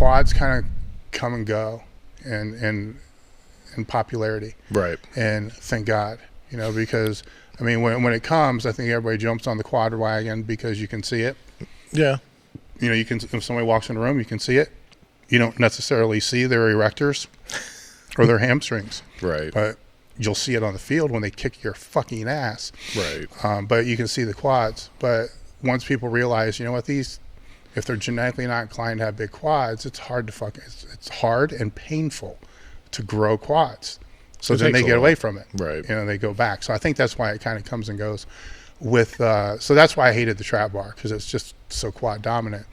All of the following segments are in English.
quads kind of come and go in popularity. Right. And thank God, because I mean, when it comes, I think everybody jumps on the quad wagon because you can see it. Yeah. You can, if somebody walks in the room, you can see it. You don't necessarily see their erectors or their hamstrings. Right. But you'll see it on the field when they kick your fucking ass. Right. But you can see the quads. But once people realize, if they're genetically not inclined to have big quads, it's hard and painful to grow quads. So then they get away from it. Right. They go back. So I think that's why it kind of comes and goes with, so that's why I hated the trap bar, because it's just so quad dominant.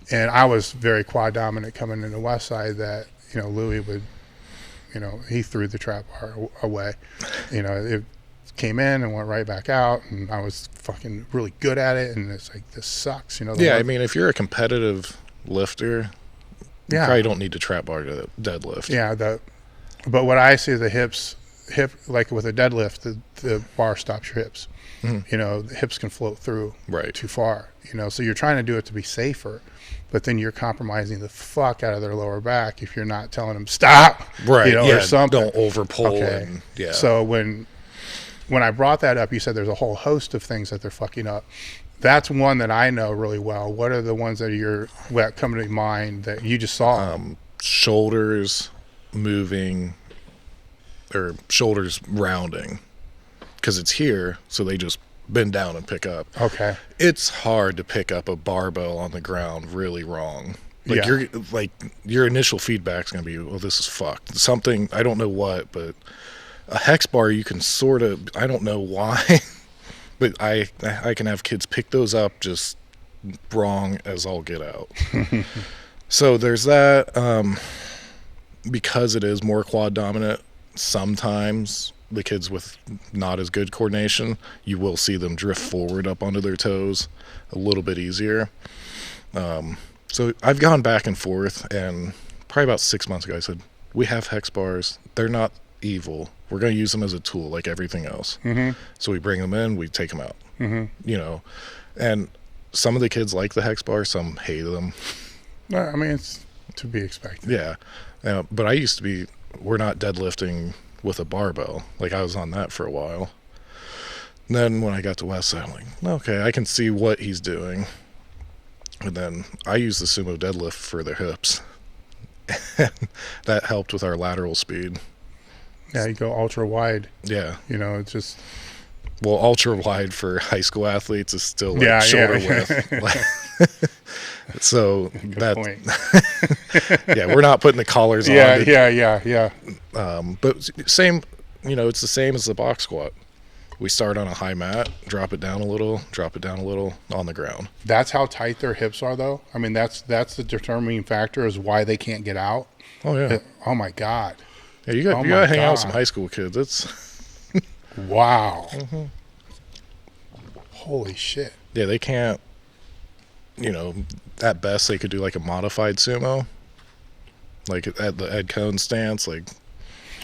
And I was very quad dominant coming into West Side that, Louis would, he threw the trap bar away. It came in and went right back out, and I was fucking really good at it, and it's like, this sucks. I mean, if you're a competitive lifter, you probably don't need to trap bar to deadlift. Yeah, but what I see the hip, like with a deadlift, the bar stops your hips. Mm-hmm. The hips can float through too far. So you're trying to do it to be safer, but then you're compromising the fuck out of their lower back if you're not telling them stop, or something. Don't overpull. Okay. So when I brought that up, you said there's a whole host of things that they're fucking up. That's one that I know really well. What are the ones that come to mind that you just saw? Shoulders moving, or shoulders rounding, because it's here, so they just bend down and pick up. Okay. It's hard to pick up a barbell on the ground really wrong. Your initial feedback's gonna be, well, this is fucked. Something, I don't know what, but a hex bar, you can sort of, I don't know why, but I can have kids pick those up just wrong as all get out. So there's that. Because it is more quad dominant, sometimes the kids with not as good coordination, you will see them drift forward up onto their toes a little bit easier. So I've gone back and forth, and probably about 6 months ago I said, we have hex bars. They're not evil. We're going to use them as a tool like everything else. Mm-hmm. So we bring them in, we take them out. Mm-hmm. And some of the kids like the hex bar, some hate them. I mean, it's to be expected. Yeah. But I used to be, we're not deadlifting with a barbell. Like, I was on that for a while. And then when I got to Westside, I'm like, okay, I can see what he's doing. And then I use the sumo deadlift for their hips. That helped with our lateral speed. Yeah, you go ultra wide. Yeah. It's just... Well, ultra wide for high school athletes is still like shoulder width. So good point. Yeah, we're not putting the collars on. Yeah. But same, it's the same as the box squat. We start on a high mat, drop it down a little on the ground. That's how tight their hips are, though. I mean, that's the determining factor is why they can't get out. Oh yeah. Oh my God. Yeah, you got to hang out with some high school kids. It's wow. Mm-hmm. Holy shit. Yeah, they can't. At best they could do like a modified sumo, like at the Ed Cohn stance, like.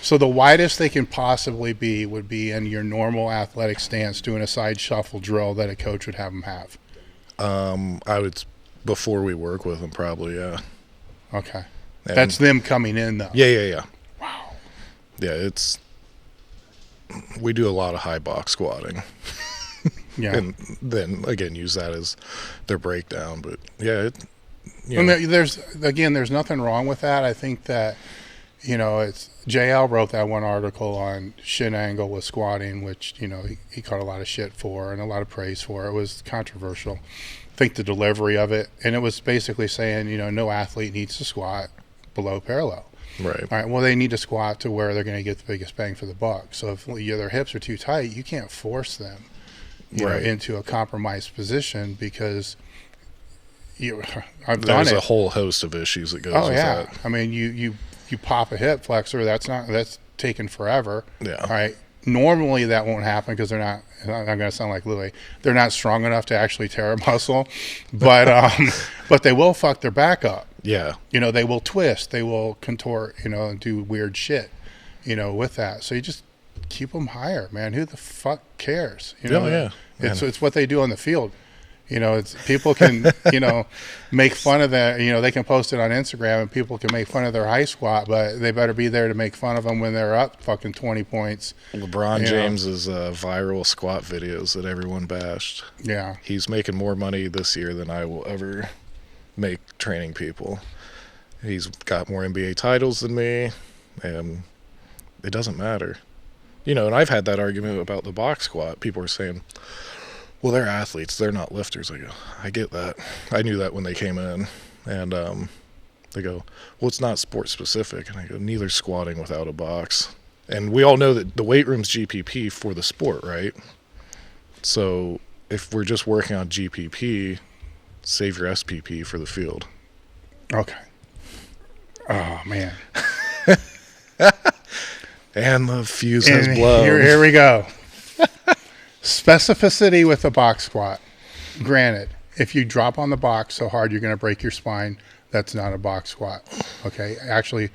So the widest they can possibly be would be in your normal athletic stance, doing a side shuffle drill that a coach would have them have. I would, before we work with them, probably, yeah. Okay. And that's them coming in, though. Yeah. Wow. Yeah, we do a lot of high box squatting. Yeah. And then again use that as their breakdown, but yeah, there's nothing wrong with that. I think that it's JL wrote that one article on shin angle with squatting, which he caught a lot of shit for and a lot of praise for. It was controversial. I think the delivery of it, and it was basically saying no athlete needs to squat below parallel. Right. All right. Well, they need to squat to where they're going to get the biggest bang for the buck. So if their hips are too tight, you can't force them into a compromised position because I've done it. There's a whole host of issues that goes with that. I mean, you pop a hip flexor, that's taken forever. Yeah. All right. Normally that won't happen because they're not. I'm going to sound like Louis. They're not strong enough to actually tear a muscle, but but they will fuck their back up. Yeah. They will twist, they will contort, and do weird shit, with that. So you just keep them higher, man. Who the fuck cares? Yeah. It's what they do on the field. You know, it's people can, you know, make fun of that. You know, they can post it on Instagram and people can make fun of their high squat, but they better be there to make fun of them when they're up fucking 20 points. LeBron James's viral squat videos that everyone bashed. Yeah. He's making more money this year than I will ever make training people. He's got more NBA titles than me, and it doesn't matter. You know, and I've had that argument about the box squat. People are saying, well, they're athletes. They're not lifters. I go, I get that. I knew that when they came in. And they go, well, it's not sport specific. And I go, neither squatting without a box. And we all know that the weight room's GPP for the sport, right? So if we're just working on GPP, save your SPP for the field. Okay. Oh, man. And the fuse has blown. Here we go. Specificity with the box squat. Granted, if you drop on the box so hard you're going to break your spine, that's not a box squat. Okay, actually,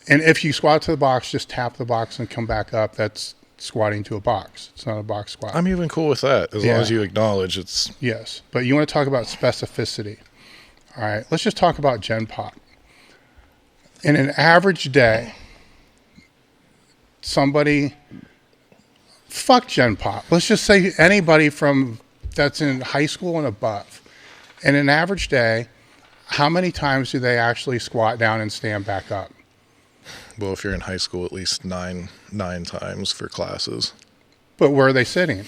and if you squat to the box, just tap the box and come back up. That's squatting to a box. It's not a box squat. I'm even cool with that as long as you acknowledge it's... Yes, but you want to talk about specificity. All right, let's just talk about Gen Pop. In an average day, somebody... Fuck Gen Pop. Let's just say anybody from that's in high school and above. In an average day, how many times do they actually squat down and stand back up? Well, if you're in high school, at least nine times for classes. But where are they sitting?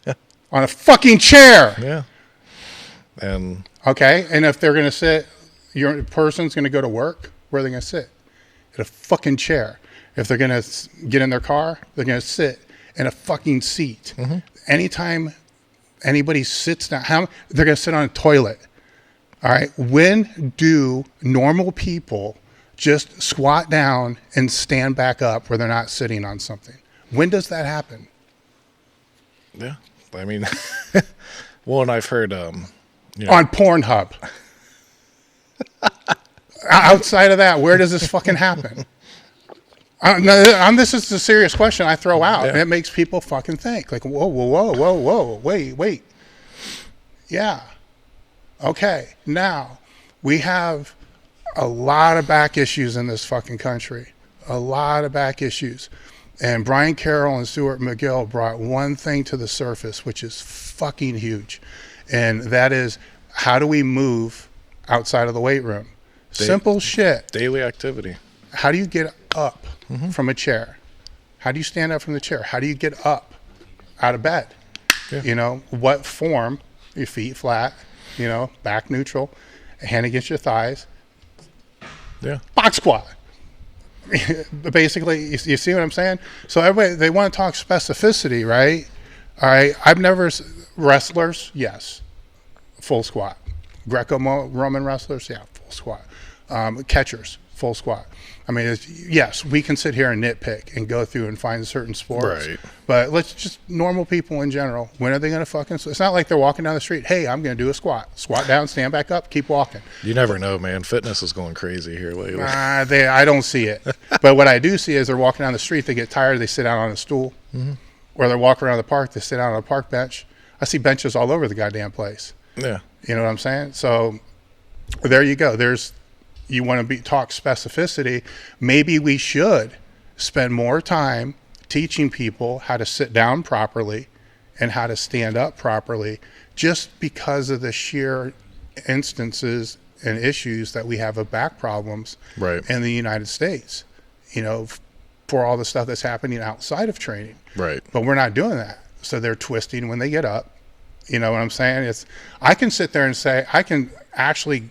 Yeah. On a fucking chair. Yeah. And okay, and if they're going to sit, your person's going to go to work, where are they going to sit? At a fucking chair. If they're going to get in their car, they're going to sit in a fucking seat. Mm-hmm. Anytime anybody sits down, they're going to sit on a toilet. All right. When do normal people just squat down and stand back up where they're not sitting on something? When does that happen? Yeah. I mean, well, and I've heard, on Pornhub. Outside of that, where does this fucking happen? This is a serious question I throw out, and it makes people fucking think. Like, whoa, wait. Yeah. Okay. Now, we have a lot of back issues in this fucking country. A lot of back issues. And Brian Carroll and Stuart McGill brought one thing to the surface, which is fucking huge. And that is, how do we move outside of the weight room? Simple shit. Daily activity. How do you get up from a chair? How do you stand up from the chair? How do you get up out of bed? Yeah. You know, what form? Your feet flat, you know, back neutral, hand against your thighs. Yeah. Box squat. Basically, you see what I'm saying? So everybody, they want to talk specificity, right? All right. I've never, wrestlers, yes, full squat. Greco-Roman wrestlers, yeah, full squat. Catchers, full squat. I mean, yes, we can sit here and nitpick and go through and find certain sports. Right. But let's just, normal people in general, when are they going to fucking, it's not like they're walking down the street, hey, I'm going to do a squat. Squat down, stand back up, keep walking. You never know, man. Fitness is going crazy here lately. I don't see it. But what I do see is they're walking down the street, they get tired, they sit down on a stool. Mm-hmm. Or they're walking around the park, they sit down on a park bench. I see benches all over the goddamn place. Yeah. You know what I'm saying? So there you go. You want to talk specificity. Maybe we should spend more time teaching people how to sit down properly and how to stand up properly, just because of the sheer instances and issues that we have of back problems in the United States, you know, for all the stuff that's happening outside of training. Right. But we're not doing that. So they're twisting when they get up. You know what I'm saying? I can sit there and say, I can actually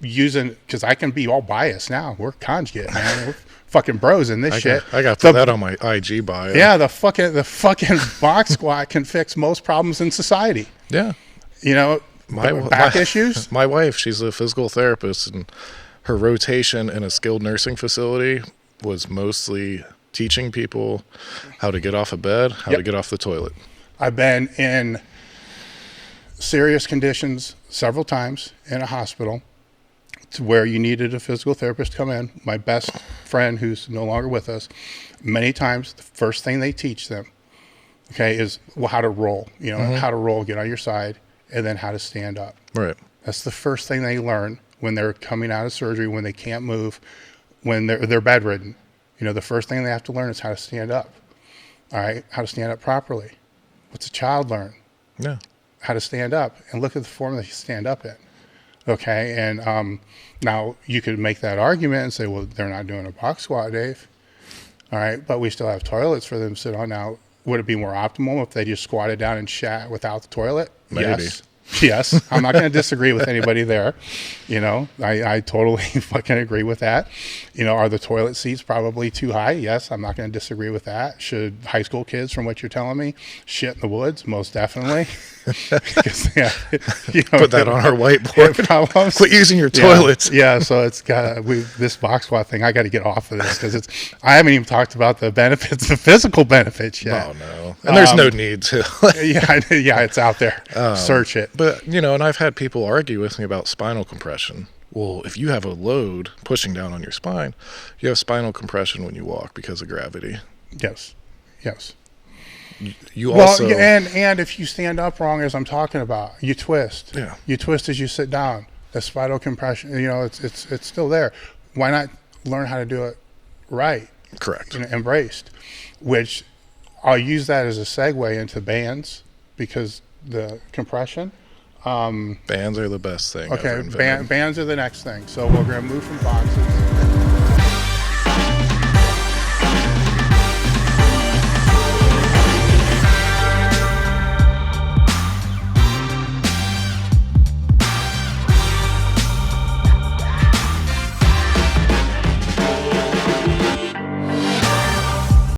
because I can be all biased now. We're conjugate, man. We're fucking bros in this shit. I got to put that on my IG bio. Yeah, the fucking box squat can fix most problems in society. Yeah. You know, back issues. My wife, she's a physical therapist, and her rotation in a skilled nursing facility was mostly teaching people how to get off of bed, how to get off the toilet. I've been in serious conditions several times in a hospital to where you needed a physical therapist to come in. My best friend, who's no longer with us, many times the first thing they teach them, is how to roll. You know, how to roll, get on your side, and then how to stand up. Right. That's the first thing they learn when they're coming out of surgery, when they can't move, when they're bedridden. You know, the first thing they have to learn is how to stand up. All right, how to stand up properly. What's a child learn? Yeah. How to stand up, and look at the form that you stand up in. Okay, and now you could make that argument and say, well, they're not doing a box squat, Dave. All right, but we still have toilets for them to sit on. Now, would it be more optimal if they just squatted down and shat without the toilet? Maybe. Yes. Yes, I'm not going to disagree with anybody there. You know, I totally fucking agree with that. You know, are the toilet seats probably too high? Yes, I'm not going to disagree with that. Should high school kids, from what you're telling me, shit in the woods? Most definitely. Yeah, you know, Put that on our whiteboard. Quit using your toilets. Yeah, so it's got this box squat thing. I got to get off of this because I haven't even talked about the benefits, the physical benefits yet. Oh no, and there's no need to. yeah, it's out there. Search it. But you know, and I've had people argue with me about spinal compression. Well, if you have a load pushing down on your spine, you have spinal compression when you walk because of gravity. Yes. You also, and if you stand up wrong, as I'm talking about, you twist. Yeah. You twist as you sit down. The spinal compression, you know, it's still there. Why not learn how to do it right? Correct. Embraced, which I'll use that as a segue into bands because the compression. Bands are the best thing. Okay, bands are the next thing. So we're going to move from boxes.